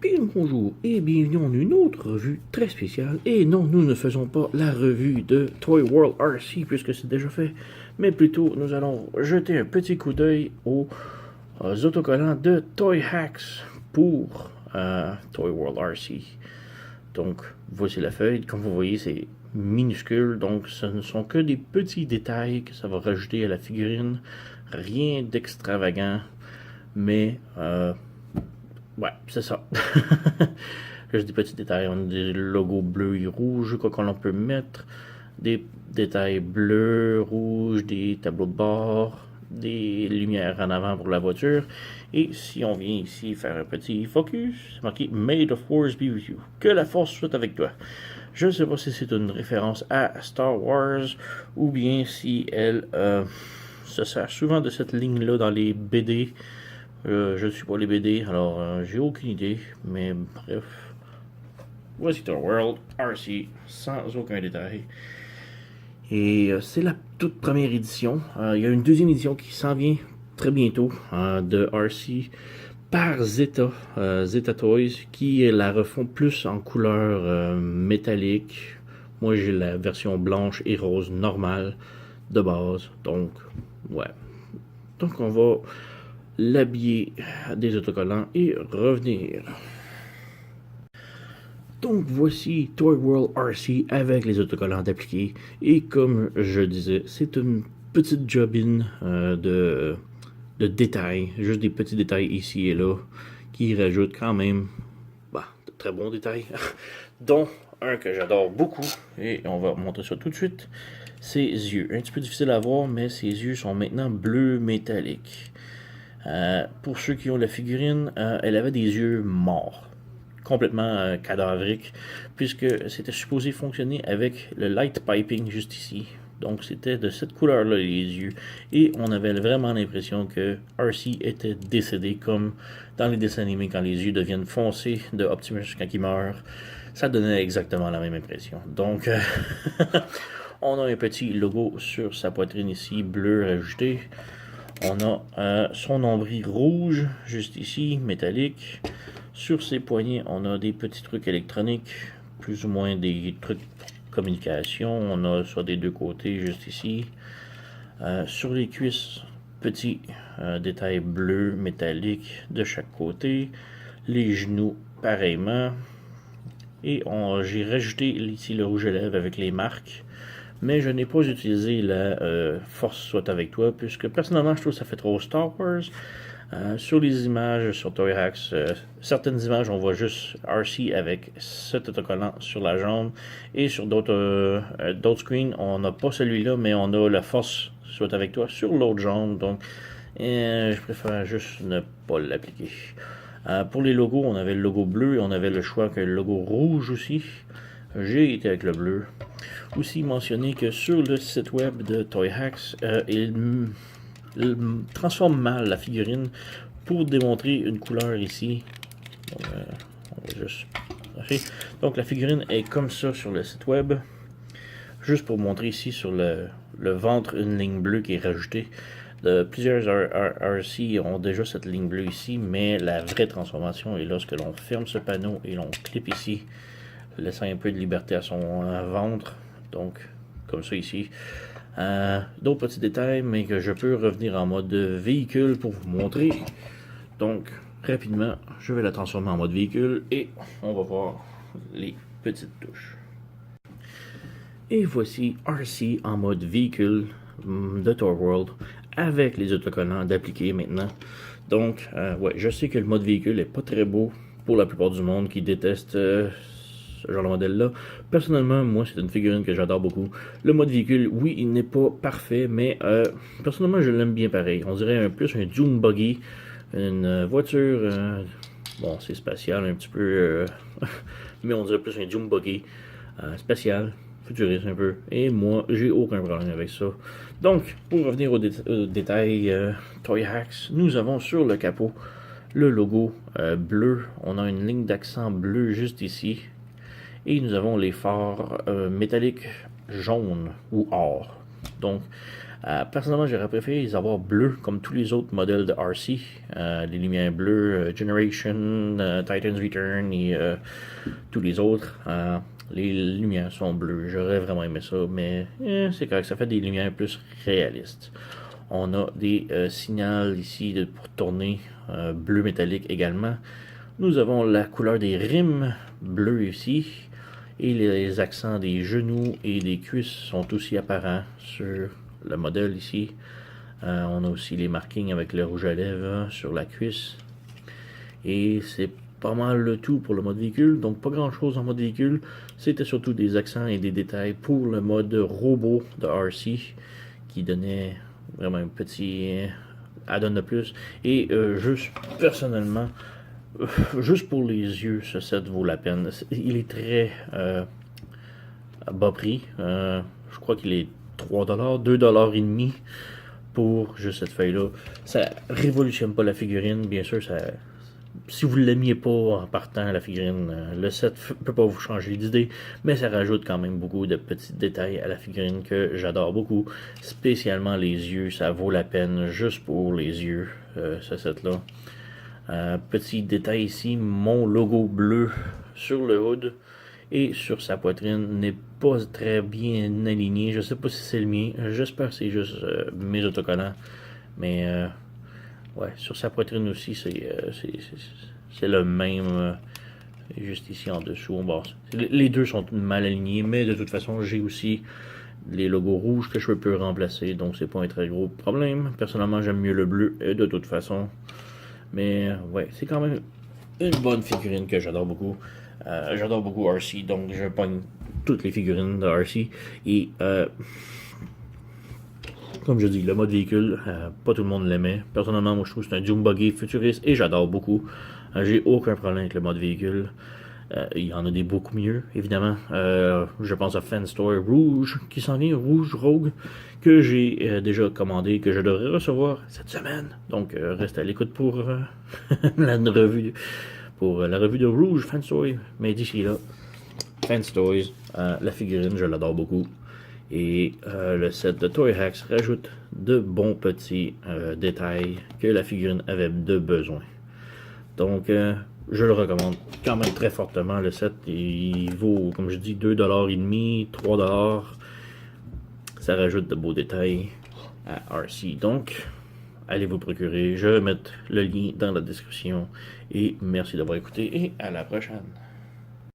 Bien bonjour et bienvenue en une autre revue très spéciale. Et non, nous ne faisons pas la revue de Toy World RC puisque c'est déjà fait, mais plutôt nous allons jeter un petit coup d'œil aux autocollants de Toy Hacks pour Toy World RC. Donc voici la feuille, comme vous voyez c'est minuscule, donc ce ne sont que des petits détails que ça va rajouter à la figurine, rien d'extravagant, mais ouais, c'est ça. Juste des petits détails. On a des logos bleus et rouges, quoi qu'on peut mettre. Des détails bleus, rouges, des tableaux de bord, des lumières en avant pour la voiture. Et si on vient ici faire un petit focus, c'est marqué May the Force be with you. Que la force soit avec toi. Je ne sais pas si c'est une référence à Star Wars ou bien si elle se sert souvent de cette ligne-là dans les BD. Je ne suis pas les BD, alors j'ai aucune idée, mais bref. Voici Toy World RC, sans aucun détail. Et c'est la toute première édition. Il y a une deuxième édition qui s'en vient très bientôt de RC par Zeta, Zeta Toys, qui la refont plus en couleur métallique. Moi j'ai la version blanche et rose normale de base, donc ouais. Donc on va l'habiller des autocollants et revenir. Donc voici Toy World RC avec les autocollants appliqués et comme je disais, c'est une petite jobine de détails, juste des petits détails ici et là qui rajoutent quand même de très bons détails, dont un que j'adore beaucoup et on va montrer ça tout de suite, ses yeux. Un petit peu difficile à voir mais ses yeux sont maintenant bleus métalliques. Pour ceux qui ont la figurine, elle avait des yeux morts, complètement cadavriques, puisque c'était supposé fonctionner avec le light piping juste ici. Donc c'était de cette couleur-là les yeux, et on avait vraiment l'impression que RC était décédé, comme dans les dessins animés quand les yeux deviennent foncés de Optimus quand il meurt. Ça donnait exactement la même impression. Donc on a un petit logo sur sa poitrine ici, bleu rajouté. On a son nombril rouge, juste ici, métallique. Sur ses poignets, on a des petits trucs électroniques, plus ou moins des trucs de communication. On a ça des deux côtés, juste ici. Sur les cuisses, petits détails bleus métalliques de chaque côté. Les genoux, pareillement. Et j'ai rajouté ici le rouge à lèvres avec les marques. Mais je n'ai pas utilisé la force soit avec toi, puisque personnellement je trouve que ça fait trop Star Wars. Sur les images, sur Toy Hacks, certaines images on voit juste RC avec cet autocollant sur la jambe, et sur d'autres screens on n'a pas celui-là, mais on a la force soit avec toi sur l'autre jambe, donc je préfère juste ne pas l'appliquer. Pour les logos, on avait le logo bleu et on avait le choix que le logo rouge aussi. J'ai été avec le bleu. Aussi mentionné que sur le site web de Toy Hacks, il transforme mal la figurine pour démontrer une couleur ici. Donc, on va juste... Donc la figurine est comme ça sur le site web. Juste pour montrer ici sur le ventre une ligne bleue qui est rajoutée. Plusieurs RC ont déjà cette ligne bleue ici, mais la vraie transformation est lorsque l'on ferme ce panneau et l'on clip ici, laissant un peu de liberté à son ventre. Donc, comme ça ici. D'autres petits détails, mais que je peux revenir en mode véhicule pour vous montrer. Donc, rapidement, je vais la transformer en mode véhicule et on va voir les petites touches. Et voici RC en mode véhicule de Toy World avec les autocollants d'appliquer maintenant. Donc, ouais, je sais que le mode véhicule est pas très beau pour la plupart du monde qui déteste ce genre de modèle-là. Personnellement, moi, c'est une figurine que j'adore beaucoup. Le mode véhicule, oui, il n'est pas parfait, mais personnellement, je l'aime bien pareil. On dirait plus un Dune Buggy, une voiture, bon, c'est spatial un petit peu, mais on dirait plus un Dune Buggy spatial, futuriste un peu. Et moi, j'ai aucun problème avec ça. Donc, pour revenir aux détails Toy Hacks, nous avons sur le capot le logo bleu. On a une ligne d'accent bleu juste ici. Et nous avons les phares métalliques jaunes ou or. Donc, Personnellement, j'aurais préféré les avoir bleus comme tous les autres modèles de RC. Les lumières bleues, Generation, Titan's Return et tous les autres. Les lumières sont bleues. J'aurais vraiment aimé ça, mais c'est correct. Ça fait des lumières plus réalistes. On a des signaux ici pour tourner bleu métallique également. Nous avons la couleur des rimes bleues ici. Et les accents des genoux et des cuisses sont aussi apparents sur le modèle ici. On a aussi les markings avec le rouge à lèvres sur la cuisse. Et c'est pas mal le tout pour le mode véhicule. Donc pas grand chose en mode véhicule. C'était surtout des accents et des détails pour le mode robot de RC qui donnait vraiment un petit add-on de plus. Et juste personnellement, juste pour les yeux, ce set vaut la peine. Il est très bas prix. Je crois qu'il est 3$, 2,5$ pour juste cette feuille-là. Ça révolutionne pas la figurine, bien sûr. Si vous ne l'aimiez pas en partant, la figurine, le set peut pas vous changer d'idée, mais ça rajoute quand même beaucoup de petits détails à la figurine que j'adore beaucoup. Spécialement les yeux, ça vaut la peine juste pour les yeux, ce set-là. Petit détail ici, mon logo bleu sur le hood et sur sa poitrine n'est pas très bien aligné. Je sais pas si c'est le mien, j'espère que c'est juste mes autocollants, mais ouais, sur sa poitrine aussi c'est le même, juste ici en dessous. Bon, les deux sont mal alignés, mais de toute façon j'ai aussi les logos rouges que je peux remplacer, donc c'est pas un très gros problème. Personnellement j'aime mieux le bleu de toute façon. Mais ouais, c'est quand même une bonne figurine que j'adore beaucoup. J'adore beaucoup RC, donc je pogne toutes les figurines de RC. Et comme je dis, le mode véhicule, pas tout le monde l'aimait. Personnellement, moi je trouve que c'est un dune buggy futuriste et j'adore beaucoup. J'ai aucun problème avec le mode véhicule. Il y en a des beaucoup mieux, évidemment. Je pense à Fenstoy Rouge, qui s'en vient, Rouge Rogue, que j'ai déjà commandé, que je devrais recevoir cette semaine. Donc, reste à l'écoute pour la revue de Rouge Fenstoy. Mais d'ici là, Fenstoys, la figurine, je l'adore beaucoup. Et le set de Toy Hacks rajoute de bons petits détails que la figurine avait de besoin. Donc, je le recommande quand même très fortement. Le set, il vaut, comme je dis, 2,5$, 3$. Ça rajoute de beaux détails à RC. Donc, allez vous procurer. Je vais mettre le lien dans la description. Et merci d'avoir écouté et à la prochaine.